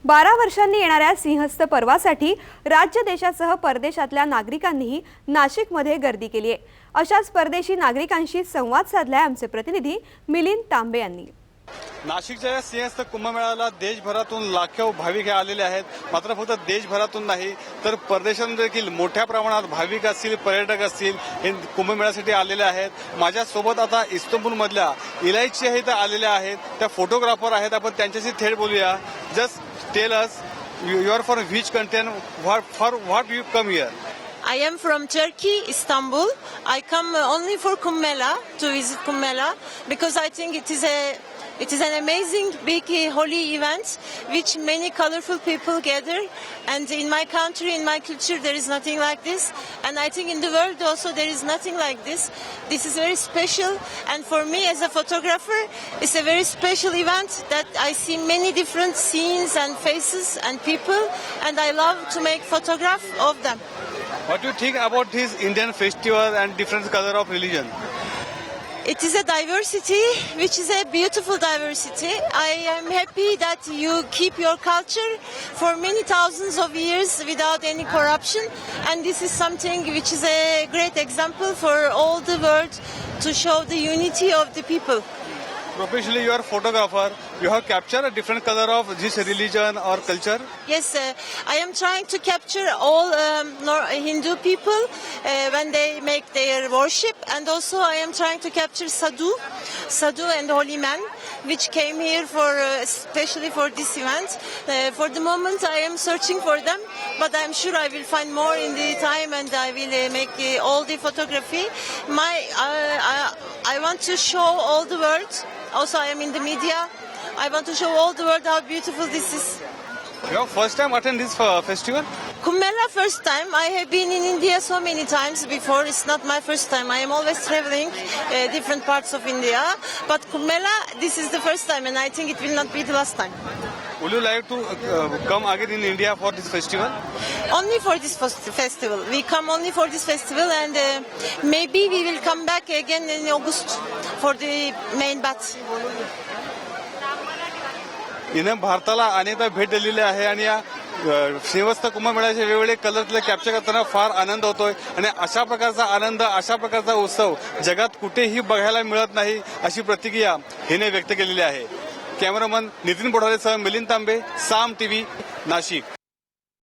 12 वर्षांनी येणाऱ्या सिंहस्थ पर्वासाठी राज्य देशासह परदेशातल्या नागरिकांनीही नाशिकमध्ये गर्दी केली आहे। अशाच परदेशी नागरिकांशी संवाद साधलाय आमचे प्रतिनिधी मिलिंद तांबे यांनी। नाशिकच्या सिंहस्थ कुंभमेळ्याला देशभरातून लाखो भाविक आलेले आहेत। मात्र फक्त देशभरातून नाही तर परदेशातून देखील मोठ्या प्रमाणात भाविक असतील, पर्यटक असतील हे कुंभमेळ्यासाठी आलेले आहेत। माझ्यासोबत आता इस्तंबूलमधल्या इलायची इथं आलेल्या आहेत, त्या फोटोग्राफर आहेत। आपण त्यांच्याशी थेट बोलूया। Just tell us you are from which country and for what you come here? I am from Turkey, Istanbul. I come only for Kumbh Mela, to visit Kumbh Mela, because I think it is an amazing big holy event which many colorful people gather, and in my country, in my culture, there is nothing like this, and I think in the world also there is nothing like this. This is very special, and for me as a photographer, it's a very special event that I see many different scenes and faces and people, and I love to make photograph of them. What do you think about this Indian festival and different color of religion? It is a diversity, which is a beautiful diversity. I am happy that you keep your culture for many thousands of years without any corruption, and this is something which is a great example for all the world to show the unity of the people. Professionally, you are a photographer. You have captured a different color of this religion or culture. Yes, I am trying to capture all Hindu people when they make their worship, and also I am trying to capture sadhu and holy men, which came here for especially for this event. For the moment, I am searching for them, but I am sure I will find more in the time, and I will make all the photography. I want to show all the world. Also, I am in the media. I want to show all the world how beautiful this is. You have first time attend this festival? Kumbh Mela first time. I have been in India so many times before. It's not my first time. I am always traveling different parts of India. But Kumbh Mela, this is the first time, and I think it will not be the last time. Would you like to come again in India for this festival? Only for this festival. We come only for this festival, and maybe we will come back again in August for the main bath. हिने भारताला अनेकदा भेट दिलेली आहे आणि या सिंहस्थ कुंभमेळ्याच्या वेगवेगळे colour capture करताना फार आनंद होतोय आणि अशा प्रकारचा आनंद, अशा प्रकारचा उत्सव जगात कुठेही बघायला मिळत नाही अशी प्रतिक्रिया हिने व्यक्त केलेली आहे। कॅमेरामन नितीन बोढारेसह मिलिंद तांबे, साम टीव्ही, नाशिक।